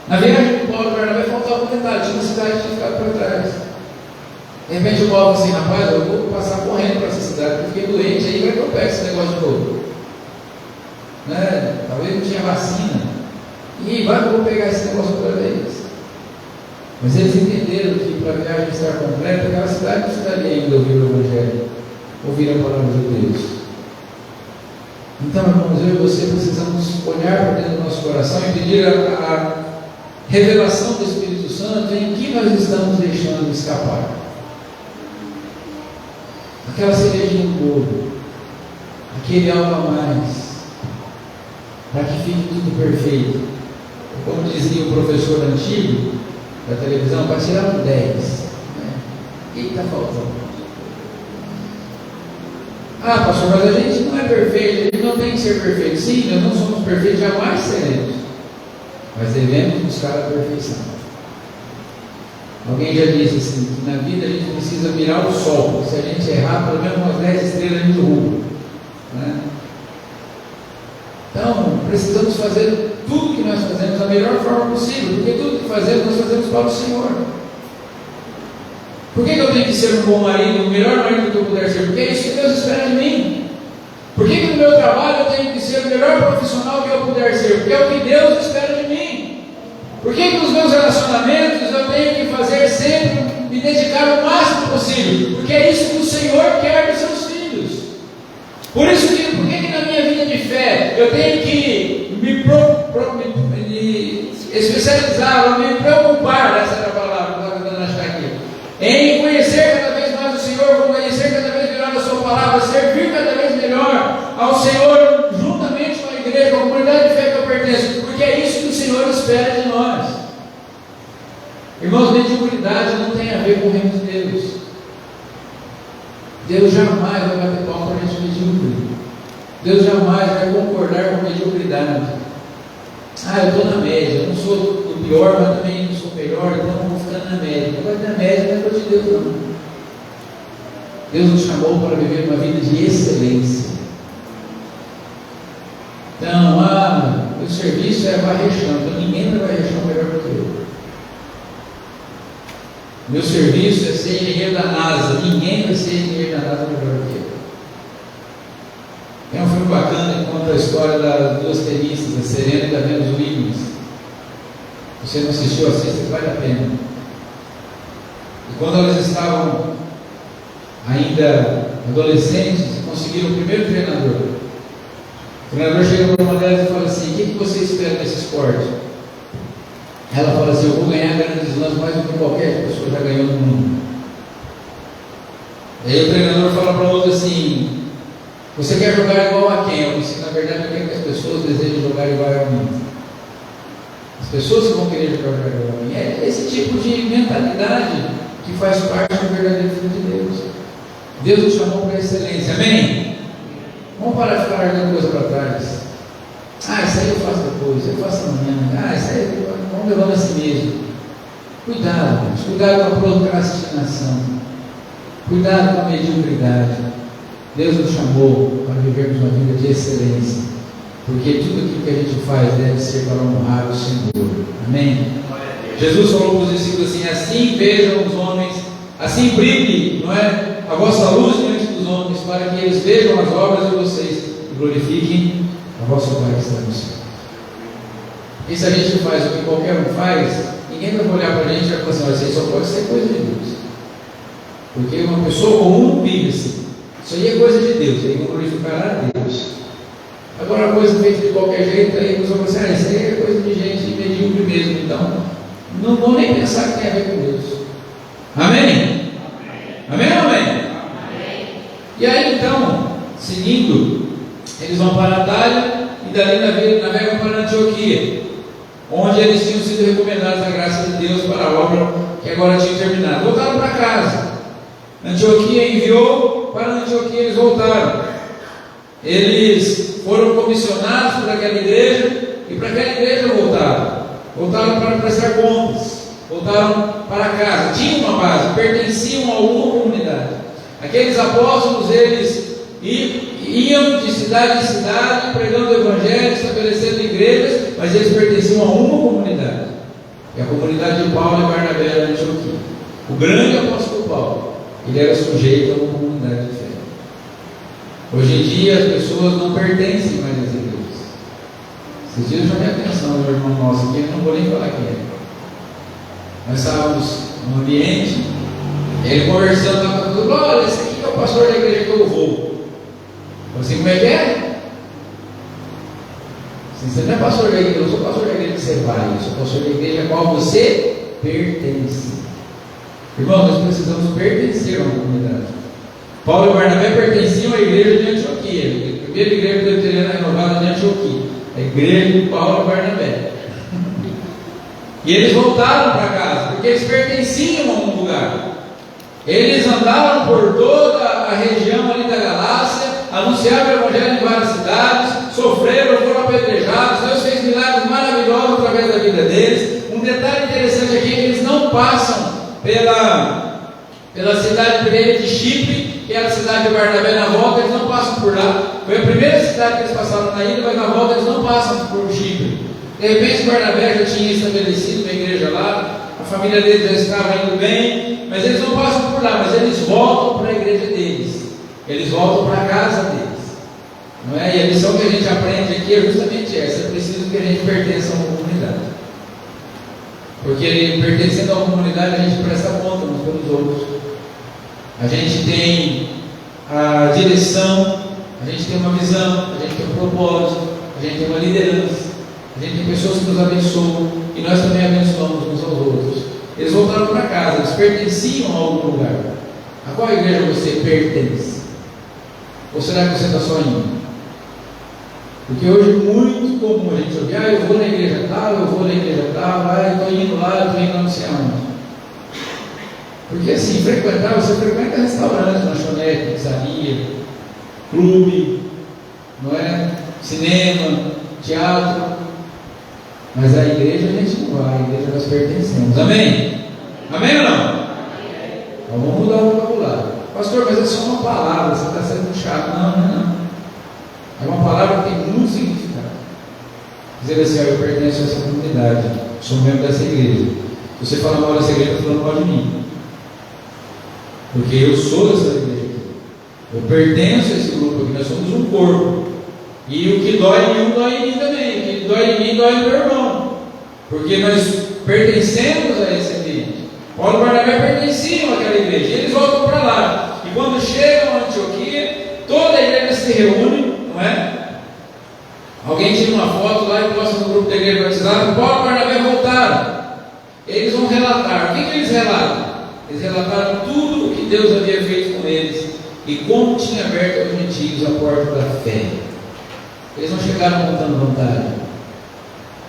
Na viagem de Paulo e Barnabé faltava um detalhe: tinha uma cidade que tinha ficado para trás. De repente o Paulo falou assim: rapaz, eu vou passar correndo para essa cidade, porque eu fiquei doente, aí vai que eu pego esse negócio de novo. Talvez não tinha vacina. E vai que eu vou pegar esse negócio outra vez. Mas eles entenderam que para a viagem estar completa, aquela cidade não precisaria ainda ouvir o Evangelho, ouvir a palavra de Deus. Então, irmãos, eu e você precisamos olhar para dentro do nosso coração e pedir a revelação do Espírito Santo em que nós estamos deixando escapar. Aquela cerejinha do bolo, aquele algo a mais, para que fique tudo perfeito. Como dizia o professor antigo da televisão, para tirar um 10. O que está faltando? Ah, pastor, mas a gente não é perfeito, a gente não tem que ser perfeito. Sim, nós não somos perfeitos, jamais seremos. Mas devemos buscar a perfeição. Alguém já disse assim, que na vida a gente precisa mirar o sol. Se a gente errar, pelo menos umas 10 estrelas a gente derruba, né? Então, precisamos fazer tudo que nós fazemos da melhor forma possível, porque tudo que fazemos, nós fazemos para o Senhor. Por que eu tenho que ser um bom marido, o melhor marido que eu puder ser? Porque é isso que Deus espera de mim. Por que no meu trabalho eu tenho que ser o melhor profissional que eu puder ser? Porque é o que Deus espera de mim. Por que nos meus relacionamentos eu tenho que fazer sempre, me dedicar o máximo possível? Porque é isso que o Senhor quer dos seus filhos. Por isso que, por que na minha vida de fé eu tenho que me especializar, me preocupar, essa era a palavra que eu estava tentando achar aqui, em conhecer cada vez mais o Senhor, conhecer cada vez melhor a sua palavra, servir cada vez melhor ao Senhor, juntamente com a igreja, com a comunidade de fé que eu pertenço, porque é isso que o Senhor espera de nós. Irmãos, mediocridade não tem a ver com o reino de Deus. Deus jamais vai bater palma para a gente medíocre. Deus jamais vai concordar com a mediocridade. Ah, eu estou na média, eu não sou o pior, mas também não sou o melhor, então eu vou ficando na média. Mas na média não é coisa de Deus, não. Deus nos chamou para viver uma vida de excelência. Então, meu serviço é varrer chão, então ninguém vai varrer chão melhor do que eu. Meu serviço é ser engenheiro da NASA, ninguém vai ser engenheiro da NASA melhor do que eu. Tem um filme bacana que conta a história das duas tenistas, a Serena e a Venus Williams. Se você não assistiu, assista, vale a pena. E quando elas estavam ainda adolescentes, conseguiram o primeiro treinador. O treinador chega para uma delas e fala assim: o que você espera desse esporte? Ela fala assim: eu vou ganhar grandes lãs mais do que qualquer pessoa já ganhou no mundo. E aí o treinador fala para o outro assim: você quer jogar igual a quem? Eu disse: na verdade eu quero que as pessoas desejem jogar igual a mim. As pessoas que vão querer jogar igual a mim. É esse tipo de mentalidade que faz parte do verdadeiro Filho de Deus. Deus nos chamou para a excelência, amém? Vamos parar de ficar largando coisa para trás. Ah, isso aí eu faço depois, eu faço amanhã. Ah, isso aí vamos levando a si mesmo. Cuidado, cuidado com a procrastinação. Cuidado com a mediocridade. Deus nos chamou para vivermos uma vida de excelência, porque tudo aquilo que a gente faz deve ser para honrar o Senhor, amém? Jesus falou para os discípulos assim: assim vejam os homens, assim brilhe, não é, a vossa luz diante dos homens, para que eles vejam as obras de vocês e glorifiquem a vossa Pai que está no céu. E se a gente faz o que qualquer um faz, ninguém vai olhar para a gente e vai falar assim: isso aí só pode ser coisa de Deus, porque uma pessoa comum vive assim. Isso aí é coisa de Deus, aí vão glorificar a Deus. Agora, a coisa feita de qualquer jeito, aí a pessoa fala assim: isso aí é coisa de gente medíocre mesmo. Então, não vão nem pensar que tem a ver com Deus. Amém? Amém ou amém? Amém? E aí, então, seguindo, eles vão para a Natália e dali navegam para Antioquia, onde eles tinham sido recomendados a graça de Deus para a obra que agora tinha terminado. Voltaram para casa. Antioquia enviou, para Antioquia eles voltaram. Eles foram comissionados por aquela igreja e para aquela igreja voltaram. Voltaram para prestar contas, voltaram para casa. Tinham uma base, pertenciam a uma comunidade. Aqueles apóstolos, eles iam de cidade em cidade pregando o evangelho, estabelecendo igrejas, mas eles pertenciam a uma comunidade. E a comunidade de Paulo e Barnabé era Antioquia. O grande apóstolo Paulo, ele era sujeito a uma comunidade de fé. Hoje em dia as pessoas não pertencem mais às igrejas. Esses dias eu chamei a atenção do irmão nosso aqui, eu não vou nem falar quem é. Nós estávamos no ambiente, ele conversando lá com todo mundo: olha, esse aqui é o pastor da igreja que eu vou. Eu falei assim: como é que é? Você não é pastor da igreja, eu sou pastor da igreja que você vai, eu sou pastor da igreja a qual você pertence. Irmão, nós precisamos pertencer a uma comunidade. Paulo e Barnabé pertenciam à igreja de Antioquia, a primeira igreja presbiteriana renovada de Antioquia, a igreja de Paulo e Barnabé. E eles voltaram para casa, porque eles pertenciam a um lugar. Eles andaram por toda a região ali da Galácia, anunciaram o Evangelho em várias cidades, sofreram, foram apedrejados. Deus fez milagres maravilhosos através da vida deles. Um detalhe interessante aqui é que eles não passam pela cidade primeira de Chipre, que era a cidade de Barnabé. Na volta eles não passam por lá. Foi a primeira cidade que eles passaram na ilha, mas na volta eles não passam por Chipre. De repente Barnabé já tinha estabelecido uma igreja lá, a família deles já estava indo bem, mas eles não passam por lá, mas eles voltam para a igreja deles, eles voltam para a casa deles, não é? E a lição que a gente aprende aqui é justamente essa: é preciso que a gente pertença a uma comunidade, porque pertencendo a uma comunidade a gente presta conta uns pelos outros, a gente tem a direção, a gente tem uma visão, a gente tem um propósito, a gente tem uma liderança, a gente tem pessoas que nos abençoam e nós também abençoamos uns aos outros. Eles voltaram para casa, eles pertenciam a algum lugar. A qual igreja você pertence? Ou será que você está só indo? Porque hoje é muito comum a gente ouvir: eu vou na igreja tal, eu vou na igreja tal, eu estou indo lá, eu estou indo lá, não sei aonde. Porque assim, frequentar, você frequenta restaurantes, lanchonete, pizzaria, clube, não é? Cinema, teatro. Mas a igreja a gente não vai, a igreja nós pertencemos. Amém? Amém ou não? Então vamos mudar o vocabulário. Pastor, mas é só uma palavra, você está sendo chato. Não. É uma palavra que tem muito significado. Dizer assim: eu pertenço a essa comunidade, sou membro dessa igreja. Se você fala mal dessa igreja, está falando mal de mim. Porque eu sou dessa igreja aqui. Eu pertenço a esse grupo aqui, nós somos um corpo. E o que dói em um, dói em mim também. O que dói em mim, dói no meu irmão. Porque nós pertencemos a esse ambiente. Paulo e Barnabé pertenciam àquela igreja. E eles voltam para lá. E quando chegam a Antioquia, toda a igreja se reúne, não é? Alguém tira uma foto lá e posta no grupo da igreja batizada. Paulo e Barnabé voltaram. Eles vão relatar. O que eles relatam? Eles relataram tudo o que Deus havia feito com eles e como tinha aberto aos gentios a porta da fé. Eles não chegaram contando vantagem,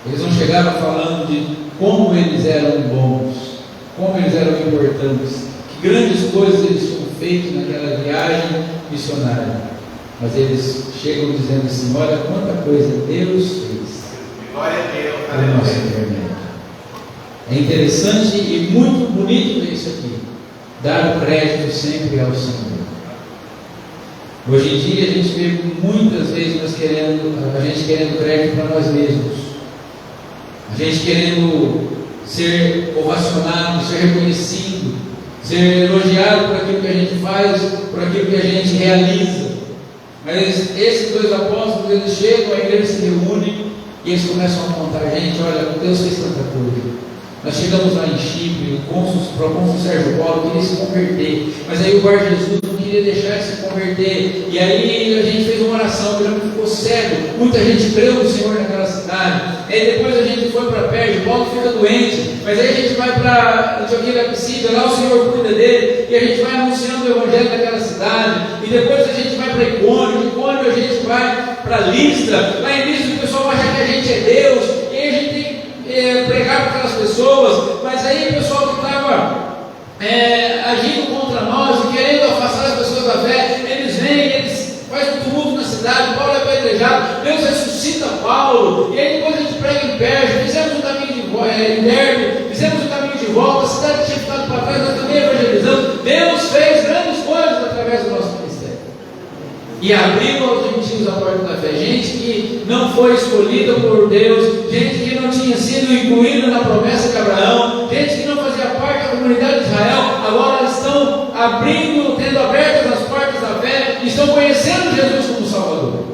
eles não chegaram falando de como eles eram bons, como eles eram importantes, que grandes coisas eles tinham feito naquela viagem missionária, mas eles chegam dizendo assim: olha quanta coisa Deus fez. Glória a Deus, para nossa internet. É interessante e muito bonito ver isso aqui, dar o crédito sempre ao Senhor. Hoje em dia a gente vê muitas vezes a gente querendo crédito para nós mesmos, a gente querendo ser ovacionado, ser reconhecido, ser elogiado por aquilo que a gente faz, por aquilo que a gente realiza. Mas esses dois apóstolos, eles chegam, a igreja se reúne e eles começam a contar: gente, olha, Deus fez tanta coisa. Nós chegamos lá em Chipre, o procônsul Sérgio Paulo queria se converter, mas aí o Bar Jesus não queria deixar ele se converter, e aí a gente fez uma oração, o homem ficou cego, muita gente creu no Senhor naquela cidade. Aí depois a gente foi para Perge, Paulo fica doente, mas aí a gente vai para Antioquia da Psídia, lá o Senhor cuida dele, e a gente vai anunciando o Evangelho naquela cidade, e depois a gente vai para Icônio, de Icônio a gente vai para Listra, lá em Listra o pessoal acha que a gente é Deus, e aí a gente tem pregar para aquelas pessoas, mas aí o pessoal que estava agindo contra nós e querendo afastar as pessoas da fé, eles vêm, eles fazem um tumulto na cidade, Paulo é apedrejado, Deus ressuscita Paulo, e aí depois a gente prega em Perge, fizemos um caminho interno, fizemos um caminho de volta, a cidade tinha ficado para trás, nós também evangelizamos. Deus fez grandes coisas através do nosso ministério e abriu aos gentios a porta da fé. Gente que não foi escolhida por Deus, gente que não tinha sido incluída na promessa de Abraão, gente que não fazia parte da comunidade de Israel, agora estão abrindo, tendo abertas as portas da fé, e estão conhecendo Jesus como Salvador.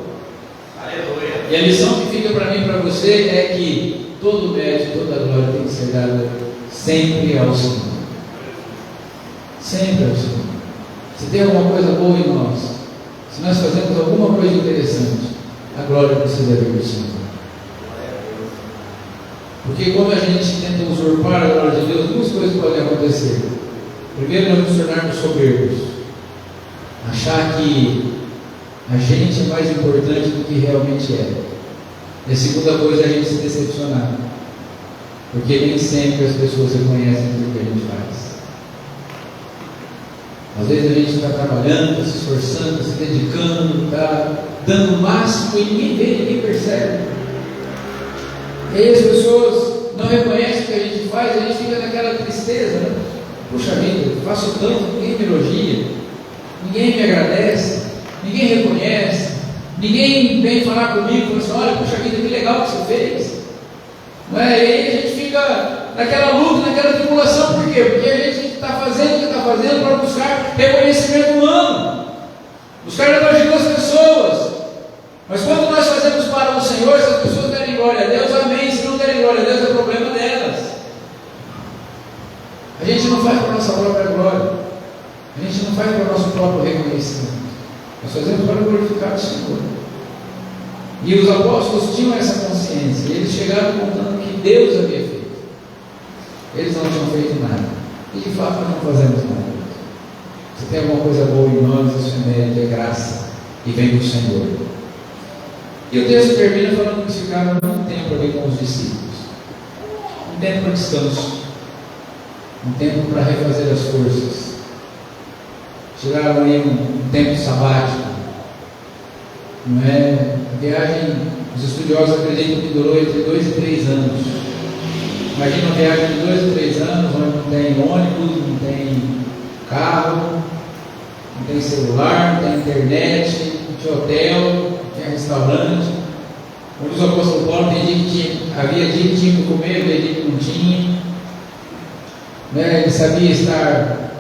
Aleluia. E a lição que fica para mim e para você é que todo o mérito, toda a glória tem que ser dada sempre ao Senhor. Sempre ao Senhor. Se tem alguma coisa boa em nós, se nós fazemos alguma coisa interessante, a glória precisa vir do Senhor. Porque quando a gente tenta usurpar a glória de Deus, duas coisas podem acontecer. Primeiro, nós nos tornarmos soberbos, achar que a gente é mais importante do que realmente é. E a segunda coisa é a gente se decepcionar, porque nem sempre as pessoas reconhecem aquilo que a gente faz. Às vezes a gente está trabalhando, está se esforçando, está se dedicando, está dando o máximo e ninguém vê, ninguém percebe. E aí as pessoas não reconhecem o que a gente faz, a gente fica naquela tristeza, né? Puxa vida, eu faço tanto, ninguém me elogia, ninguém me agradece, ninguém reconhece, ninguém vem falar comigo e fala assim: olha, puxa vida, que legal que você fez. Não é? E aí a gente fica naquela luta, naquela tribulação. Por quê? Porque a gente está fazendo o que está fazendo para buscar reconhecimento humano, buscar elogio das pessoas. Mas quando nós fazemos para o Senhor, se as pessoas derem glória a Deus, amém. Se não derem glória a Deus, é problema delas. A gente não faz para a nossa própria glória, a gente não faz para o nosso próprio reconhecimento, nós fazemos para glorificar o Senhor. E os apóstolos tinham essa consciência, e eles chegaram contando que Deus havia feito. Eles não tinham feito nada, e de fato nós não fazemos nada. Se tem alguma coisa boa em nós, isso é mérito, é graça, e vem do Senhor. E o texto termina falando que ficaram um tempo ali com os discípulos, um tempo para descanso, um tempo para refazer as forças. Tiraram aí um tempo sabático, não é? A viagem, os estudiosos acreditam que durou entre 2 e 3 anos. Imagina uma viagem de 2 e 3 anos, onde não tem ônibus, não tem carro, não tem celular, não tem internet, não tinha hotel, não tinha restaurante. Onde os apóstolos Paulo havia dia que tinha que comer, havia dia que não tinha. Né? Ele sabia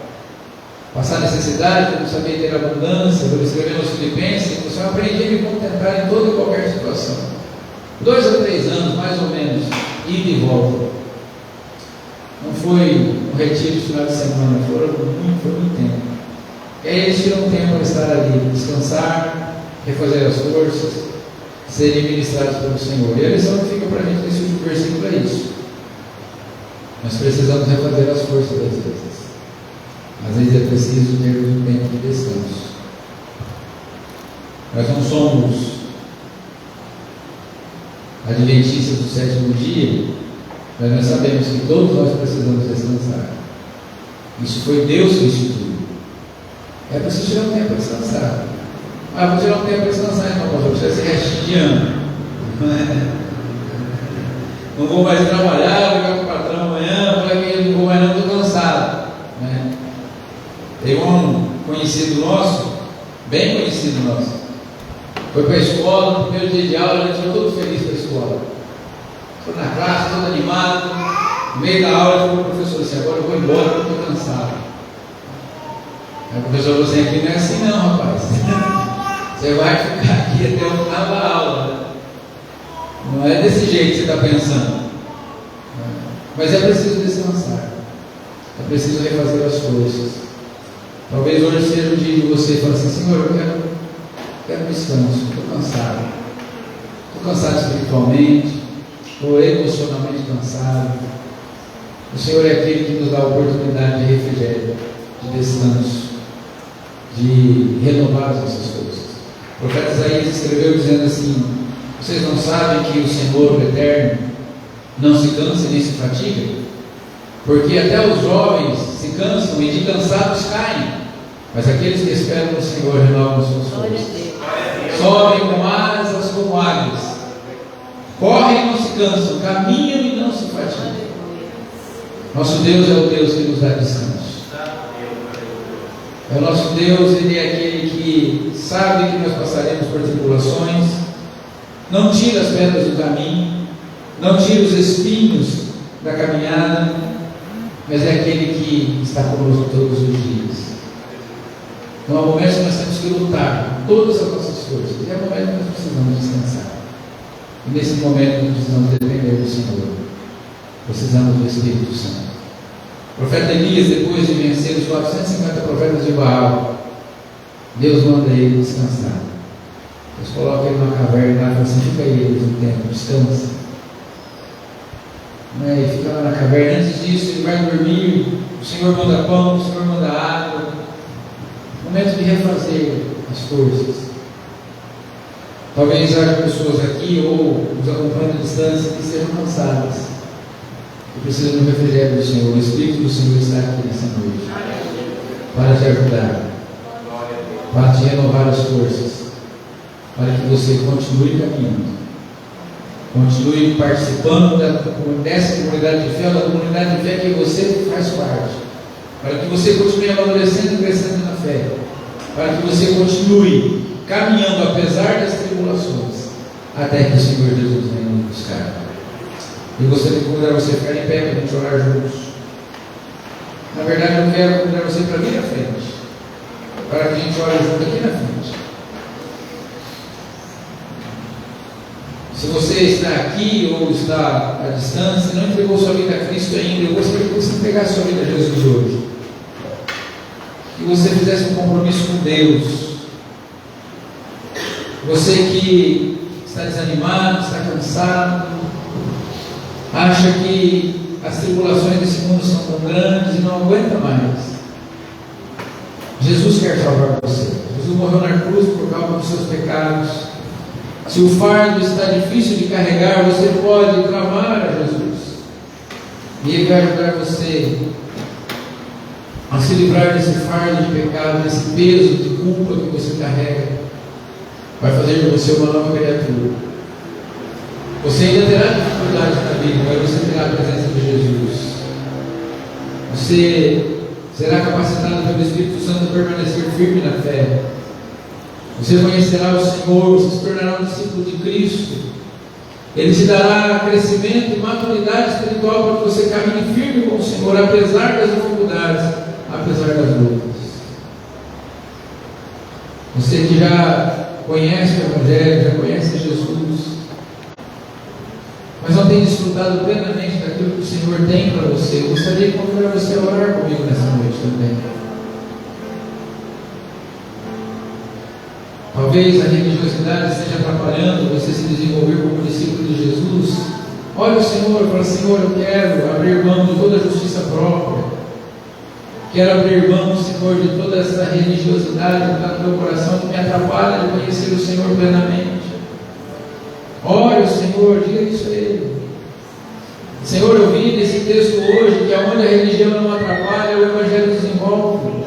passar necessidade, não sabia ter abundância. Ele escreveu nos Filipenses: você aprendia a me contentar em toda e qualquer situação. 2 a 3 anos, mais ou menos, ida e volta. Não foi um retiro de final de semana, foi muito tempo. E aí eles tiram um tempo para estar ali, descansar, refazer as forças, serem ministrados pelo Senhor. E a lição que fica para a gente nesse último versículo é isso. Nós precisamos refazer as forças às vezes. Às vezes é preciso ter um tempo de descanso. Nós não somos adventistas do 7º dia, mas nós sabemos que todos nós precisamos descansar. Isso foi Deus que instituiu. É preciso tirar um tempo para descansar. Vou tirar um tempo para descansar, então, pastor, precisa ser restinho de ano. Não vou mais trabalhar, vou ficar com o patrão amanhã, não vou mais não, estou cansado. Né? Tem um conhecido nosso, bem conhecido nosso, foi para a escola, no primeiro dia de aula, ele entrou todo feliz para a escola. Foi na classe, todo animado, no meio da aula, ele falou para o professor assim: agora eu vou embora porque estou cansado. Aí o professor falou assim: aqui não é assim não, rapaz. Você vai ficar aqui até o final da aula. Não é desse jeito que você está pensando. Mas é preciso descansar. É preciso refazer as forças. Talvez hoje seja o dia de você falar assim: Senhor, eu quero descanso, estou cansado. Estou cansado espiritualmente, estou emocionalmente cansado. O Senhor é aquele que nos dá a oportunidade de refrigério, de descanso, de renovar as nossas forças. O profeta Isaías escreveu dizendo assim: vocês não sabem que o Senhor, o Eterno, não se cansa nem se fatiga? Porque até os jovens se cansam e de cansados caem, mas aqueles que esperam no Senhor renovam suas forças. Sobem com asas como águias, correm e não se cansam, caminham e não se fatigam. Nosso Deus é o Deus que nos dá descanso. É o nosso Deus, Ele é aquele que sabe que nós passaremos por tribulações, não tira as pedras do caminho, não tira os espinhos da caminhada, mas é aquele que está conosco todos os dias. Então há momentos que nós temos que lutar com todas as nossas forças, e há momentos que nós precisamos descansar. E nesse momento nós precisamos depender do Senhor, precisamos do Espírito Santo. O profeta Elias, depois de vencer os 450 profetas de Baal, Deus manda ele descansar. Deus coloca ele numa caverna e fala assim: fica aí, Elias, um tempo, descansa. E fica lá na caverna. Antes disso, ele vai dormir. O Senhor manda pão, o Senhor manda água. Momento de refazer as forças. Talvez haja pessoas aqui ou nos acompanhando à distância que estejam cansadas e precisam do refrigério do Senhor. O Espírito do Senhor está aqui nessa noite. para te ajudar, para te renovar as forças, para que você continue caminhando, continue participando dessa comunidade de fé, da comunidade de fé que você faz parte, para que você continue amadurecendo e crescendo na fé, para que você continue caminhando apesar das tribulações, até que o Senhor Jesus venha nos buscar. E gostaria de convidar você a ficar em pé para a gente orar juntos. Na verdade, eu quero convidar você para vir à frente, para que a gente ore junto aqui na frente. Se você está aqui ou está à distância e não entregou sua vida a Cristo ainda, eu gostaria que você entregasse sua vida a Jesus hoje. Que você fizesse um compromisso com Deus. Você que está desanimado, está cansado, acha que as tribulações desse mundo são tão grandes e não aguenta mais. Jesus quer salvar você. Jesus morreu na cruz por causa dos seus pecados. Se o fardo está difícil de carregar, você pode clamar a Jesus. E Ele vai ajudar você a se livrar desse fardo de pecado, desse peso de culpa que você carrega. Vai fazer de você uma nova criatura. Você ainda terá dificuldades na vida, mas você terá a presença de Jesus. Você será capacitado pelo Espírito Santo a permanecer firme na fé. Você conhecerá o Senhor, você se tornará um discípulo de Cristo. Ele te dará crescimento e maturidade espiritual para que você caminhe firme com o Senhor, apesar das dificuldades, apesar das lutas. Você que já conhece o Evangelho, já conhece Jesus, mas não tem desfrutado plenamente daquilo que o Senhor tem para você, eu gostaria de convidar você a orar comigo nessa noite também. Talvez a religiosidade esteja atrapalhando você se desenvolver como discípulo de Jesus. Olha o Senhor e fala: Senhor, eu quero abrir mão de toda a justiça própria. Quero abrir mão, Senhor, de toda essa religiosidade que está no meu coração, que me atrapalha de conhecer o Senhor plenamente. Ore o Senhor, diga isso a Ele. Senhor, eu vi nesse texto hoje que aonde a religião não atrapalha, o Evangelho desenvolve.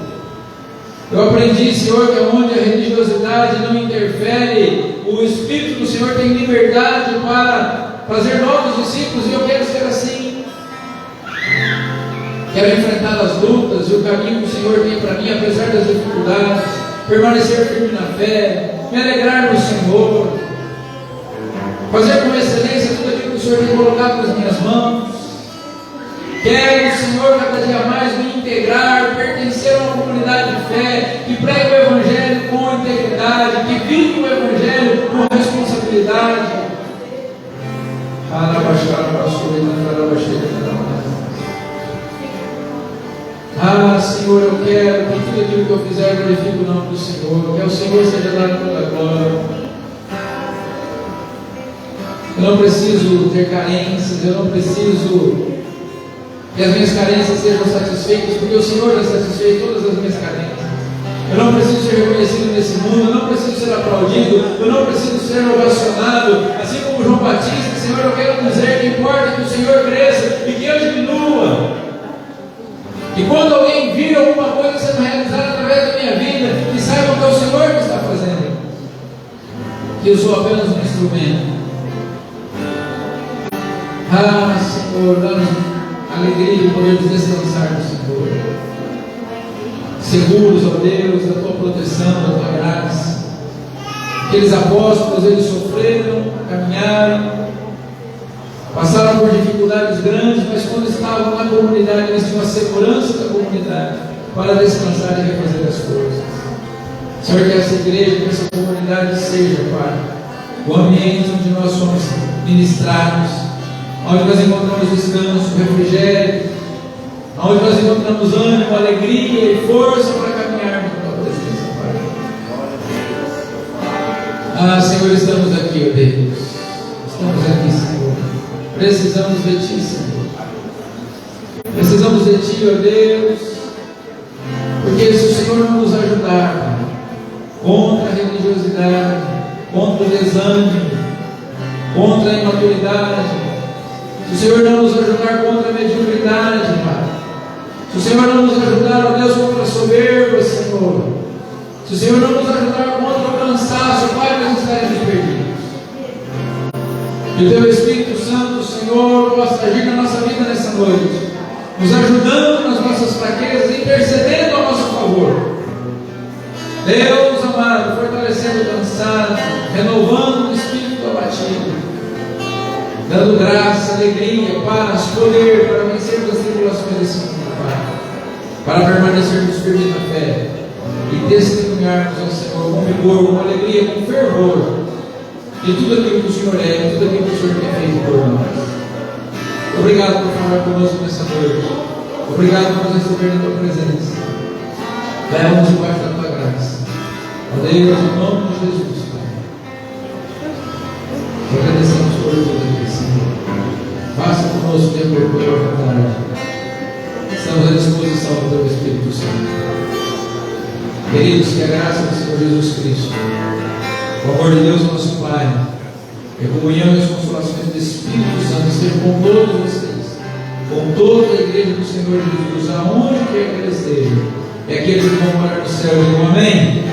Eu aprendi, Senhor, que aonde a religiosidade não interfere, o Espírito do Senhor tem liberdade para fazer novos discípulos, e eu quero ser assim. Quero enfrentar as lutas e o caminho que o Senhor tem para mim, apesar das dificuldades, permanecer firme na fé, me alegrar no Senhor, fazer com excelência tudo aquilo que o Senhor tem colocado nas minhas mãos. Quero, Senhor, cada dia mais me integrar, pertencer a uma comunidade de fé, que prega o Evangelho com integridade, que vive o Evangelho com responsabilidade. Ah, Senhor, eu quero que tudo aquilo que eu fizer glorifique o nome do Senhor, que ao Senhor seja dado toda a glória. Eu não preciso ter carências, eu não preciso que as minhas carências sejam satisfeitas, porque o Senhor já satisfez todas as minhas carências. Eu não preciso ser reconhecido nesse mundo, eu não preciso ser aplaudido, eu não preciso ser ovacionado, assim como João Batista. Senhor, eu quero dizer que importa que o Senhor cresça e que eu diminua. E quando alguém vir alguma coisa sendo realizada através da minha vida, que saibam que é o Senhor que está fazendo, que eu sou apenas um instrumento. Ah, Senhor, dá-nos alegria de podermos descansar no Senhor, seguros, ó Deus, da Tua proteção, da Tua graça. Aqueles apóstolos, eles sofreram, caminharam, passaram por dificuldades grandes, mas quando estavam na comunidade, eles tinham a segurança da comunidade para descansar e refazer as coisas. Senhor, que essa igreja, que essa comunidade seja, Pai, o ambiente onde nós somos ministrados, onde nós encontramos descanso, refrigério, onde nós encontramos ânimo, alegria e força para caminharmos na Tua presença, Pai. Ah, Senhor, estamos aqui, ó Deus. Estamos aqui, Senhor. Precisamos de Ti, Senhor. Precisamos de Ti, ó Deus. Porque se o Senhor não nos ajudar, Pai, contra a religiosidade, contra o desânimo, contra a imaturidade, se o Senhor não nos ajudar contra a mediocridade, Pai, Se o Senhor não nos ajudar, ó Deus, contra a soberba, Senhor. Se o Senhor não nos ajudar contra o cansaço, Pai, nós estaremos perdidos. Que o Teu Espírito Santo, Senhor, possa agir na nossa vida nessa noite, nos ajudando nas nossas fraquezas, intercedendo a nosso favor. Deus amado, fortalecendo o cansado, renovando o espírito abatido, dando graça, alegria, paz, poder para vencermos as tribulações desse mundo, Pai, para permanecermos firmes na fé e testemunharmos ao Senhor com vigor, com alegria, com fervor de tudo aquilo que o Senhor é, de tudo aquilo que o Senhor tem feito por nós. Obrigado por falar conosco nessa noite. Obrigado por nos receber na Tua presença. Leva-nos debaixo da Tua graça. Ó Deus, em nome de Jesus, Pai. Agradecemos por tudo aqui, Senhor. Faça conosco de acordo com a Tua vontade. Estamos à disposição do Teu Espírito Santo. Queridos, que a graça do Senhor Jesus Cristo, o amor de Deus, nosso Pai, e a comunhão e as consolações do Espírito Santo estejam com todos vocês, com toda a igreja do Senhor Jesus, aonde quer que ela esteja, e aqueles que vão morar no céu, digam amém.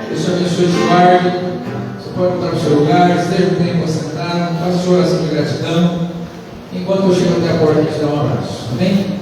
Deus te abençoe e te guarde. Você pode voltar para o seu lugar, esteja bem concentrado, faça sua oração de gratidão. Enquanto eu chego até a porta, eu te dou um abraço. Amém?